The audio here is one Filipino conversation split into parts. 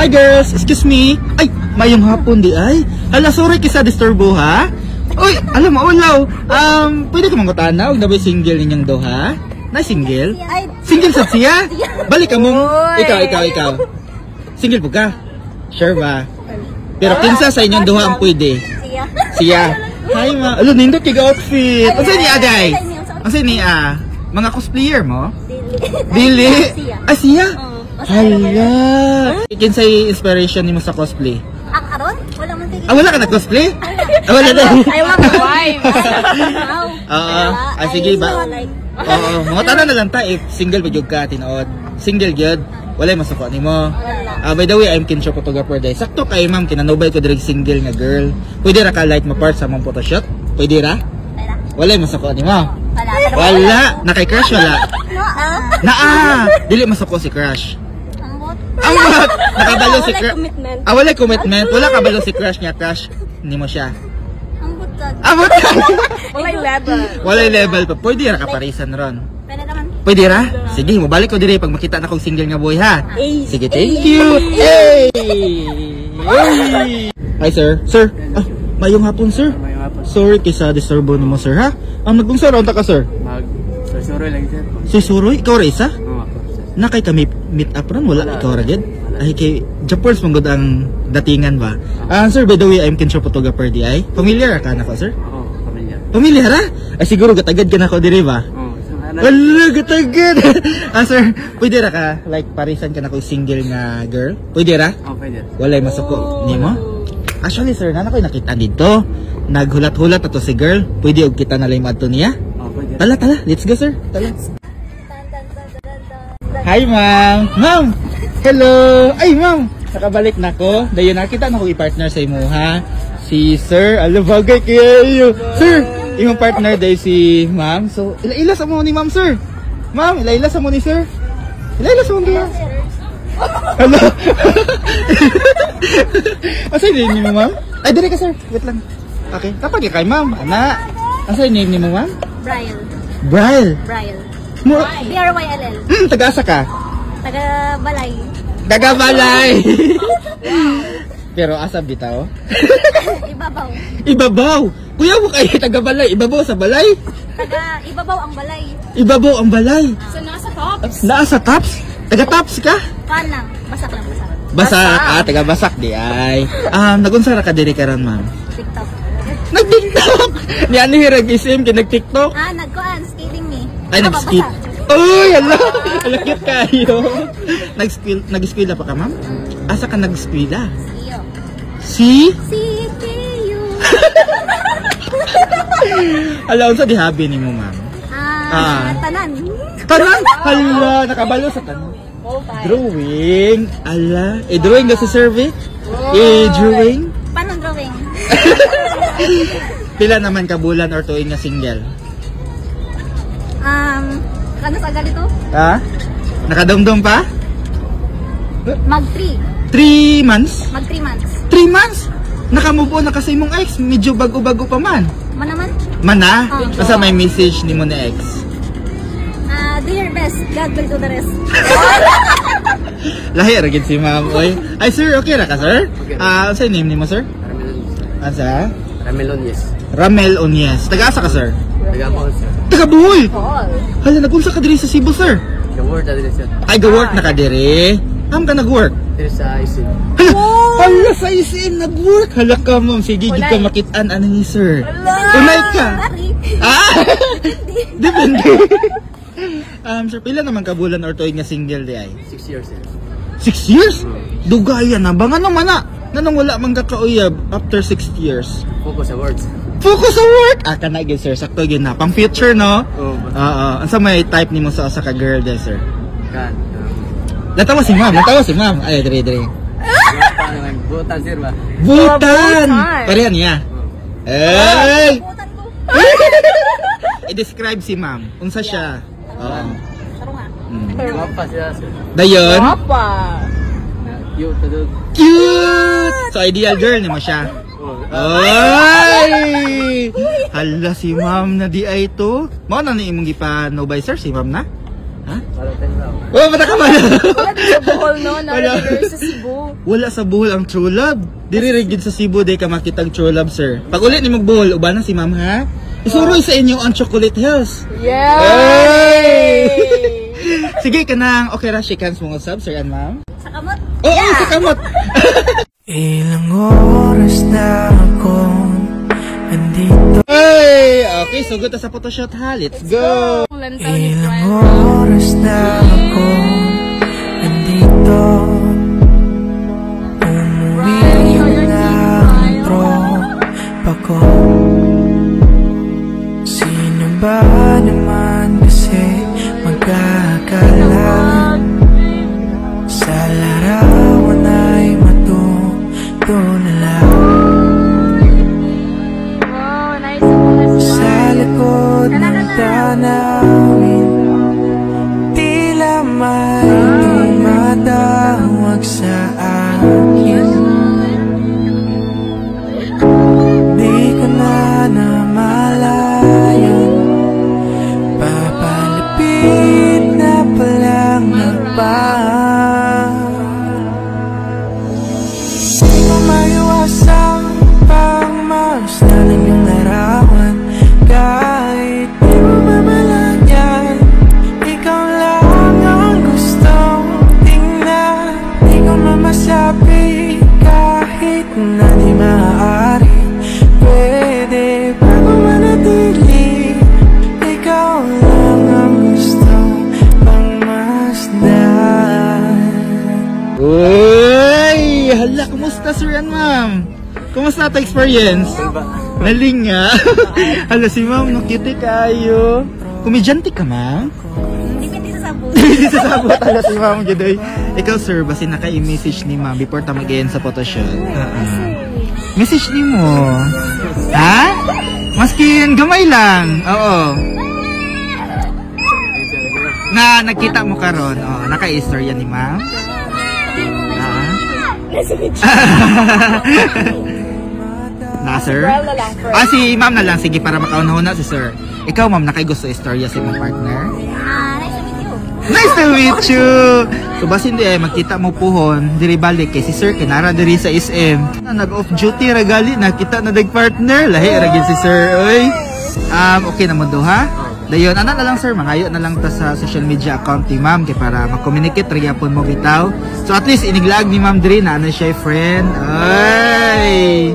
Hi girls, excuse me. Ay, mayong hapon di ay. Hala, sorry kisa disturbo ha. Uy, alam mo, ulaw. Pwede ka mangutan na, huwag na ba single ninyong do ha? Na single? Single sa siya? Balik ka mong, ikaw. Single po ka? Sure ba? Pero kinsa sa inyong duha ang pwede? Siya. Hi ma. Alo, nindot kig outfit. Ang saan niya, Aday? Ang saan niya? Mga cosplayer mo? Dili. Ah, siya? Hala. Kinsay inspiration ni mo sa cosplay? Ang aron? Wala man tigil. Wala ka na cosplay? Wala na. I want to wife. Sige ba? Oo, mga tanan na lang ta if single ba jud ka tinuod. Single jud. Wala masuko nimo. By the way, I'm Kinshop photographer day. Sakto kay ma'am kinanubay ko diri single nga girl. Pwede ra ka light mo part sa mong photoshoot? Pwede ra? Wala masuko nimo. Wala. Nakay crush wala. Dili masuko si crush. Ambot. Nakabalo si crush. Wala commitment. Wala kabalo si crush niya, crush nimo siya. Ambot. Walay level. Walay level pa. Pwede ra ka parisan ron. Pwede naman. Pwede ra? Sige, mabalik ko diri pag makita na kong single nga boy ha. Sige, thank you. Hi sir. Sir. Mayong hapon sir. Sorry kisa disturbo nimo sir ha. Nagbungsa ra unta ka sir? Susuroy lang sir. Susuroy? Ikaw ra isa? Oo. Nakay kami meet up ron wala ikaw ra gid. Ay kay Japers manggod ang datingan ba. Sir, by the way, I'm Kinshop photographer di ay. Familiar ka na ko sir? Oo, pamilya. Familiar ha? Ay siguro gatagad ka na ko diri ba? Wala, gatagad. Sir, pwede ra ka, like, parisan ka na kung single nga girl? Pwede ra? Oo, pwede. Walay masuko, ni mo? Actually, sir, na ko'y nakita dito. Naghulat-hulat ato si girl. Pwede og kita na lang madto niya? Oo, pwede. Tala, let's go, sir. Tala. Hi, ma'am. Ma'am! Hello! Ay, ma'am! Nakabalik na ko. Dayon nakita na ko i-partner sa imo, ha? Si sir, alabagay kayo. Sir! Imong partner day si ma'am. So, ila sa mo ni ma'am, sir. Ma'am, ila sa mo ni sir. Ila sa mo ni ma'am. Hello. Asa yung name mo, ma'am? Ay, dire ka, sir. Wait lang. Okay. Kapag kay ma'am, ana. Asa yung name mo, ma'am? Brian. Brian. BRYLL. Taga-asa ka? Taga-balay. Taga-balay. Pero asa bitaw? Ibabaw. Ibabaw. Kuya mo kayo taga-balay. Ibabaw sa balay? Ibabaw ang balay. Ibabaw ang balay. So, nasa tops? Nasa tops? Taga-tops ka? Kanang. Basak lang, basak. Basak. Taga-basak di ay. Nagunsa ra ka diri karon, ma'am? TikTok. Nag-TikTok? Ni ano hirag isim kinag-TikTok? Nagkuhan. Skating me. Ay, nag-skate. Uy, hala. Alakit kayo. Nag-eskwela pa ka, ma'am? Asa ka nag-eskwela? Si? CPU. Alam sa di hobby ni mo, ma'am? Tanan. Tanan? Hala, nakabalo sa tanan. Drawing. Ala. Drawing na sa survey? Drawing? Paano drawing? Pila naman ka bulan or tuig nga single? Ano sa ganito? Nakadumdum pa? Mag 3. 3 months? Mag 3 months. 3 months? Nakamove on na kasi mong ex. Medyo bago-bago pa man. Manaman? Mana? Basta may message ni mo na ex. Do your best. God will do the rest. Lahi, ragid si ma'am. Ay, sir, okay na ka, sir? Ano name ni mo, sir? Asa? Ramel Onyes. Ramel Onyes. Taga-asa ka, sir? Taga-Bohol, sir. Taga-Bohol? Hala, nag-unsa ka diri sa Cebu, sir? Ga-work na din, sir. Ay, ga-work na ka diri? Am ka nag-work? Diri sa ISIN. Hala, sa ISIN, nag-work. Hala ka, ma'am. Sige, di ka makitaan, ano ni sir? Unay ka? Depende. Sir, pila naman ka bulan or tuig nga single di ay? 6 years, sir. 6 years? Dugayan na. Banga naman na. Nanong wala mang kakauyab after 6 years. Focus sa words. Focus sa work! Kanagin, sir. Sakto yun na. Pang future, no? Oo. Ansa may type ni mo sa ka girl din, sir? Kan. Natawa si ma'am. Ay, diri. Butan, sir ba? Butan! Parehan niya. Ay! I-describe si ma'am. Unsa siya? Mapa siya, sir. Dayon? Cute. Cute! So, ideal girl ni mo siya. Ay! Hala si ma'am na di ay to. Mao na ni imong gipa no by sir si ma'am na? Ha? Wala tayo. Oh, bata ka ba? Wala din sa Bohol, no? Wala. Nara sa Cebu. Wala sa Bohol ang true love. Diri rigid sa Cebu day ka makitag true love, sir. Pag ulit ni mag Bohol, uba na si ma'am ha. Isuroy sa inyo ang Chocolate Hills. Yeah! Hey! Sige ka nang okay ra shake hands mo sab, sir and ma'am. Sa kamot? Oo, sa kamot. Ilang oras na ako andito. Hey! Okay, so good sa photoshoot ha. Let's go! Ilang oras na ako andito. Umuwi na ang tropa ko. Sino ba naman kasi magkakala sa larawan ay matuto na lang. Sa likod ng tanawin, tila may tumatawag sa akin. Di ko na namalayan, papalapit na palang nagpaan. Di ko maiwasang pangmasdan ng iyong larawan. Kahit di mo mamalayan, ikaw lang ang gustong tingnan. Di ko mamasabi kahit na di maaari. Pwede bago manatili, ikaw lang ang gustong pangmasdan. Uy! Hala, kumusta sir and ma'am? Kumusta ito experience? Naling nga. Hala si ma'am, no cute kayo. Komedyante ka ma'am? Depende sa sabon. Hindi sa sabot. Hala si ma'am, gidoy. Ikaw sir, basi naka-i-message ni ma'am before ta mag-end sa photoshoot. Message ni mo. Ha? Maskin, gamay lang. Oo. Na nagkita mo karon, oh, naka-istorya ni ma'am. Na sir? Si ma'am na lang, sige para makaunahuna si sir. Ikaw ma'am, nakay-gusto istorya sa imong partner? Nice to meet you. Nice to meet you! So basin di ay magkita mo puhon, diri balik kay si sir kinara diri sa SM. Nag-off duty ragali, nakita na partner, lahi ragin si sir. Oy. Okay na mo do ha? Dayon, ana na lang sir, mangayo na lang ta sa social media account ni ma'am kay para mag-communicate ra gyapon mo bitaw. So at least iniglag ni ma'am diri na ano siya friend. Ay.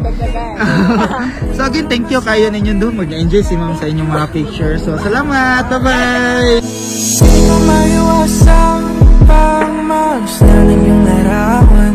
So again, thank you kayo ninyo doon. Mag-enjoy si ma'am sa inyong mga pictures. So salamat. Bye-bye. Di ko maiwasang pangmasdan ng iyong larawan.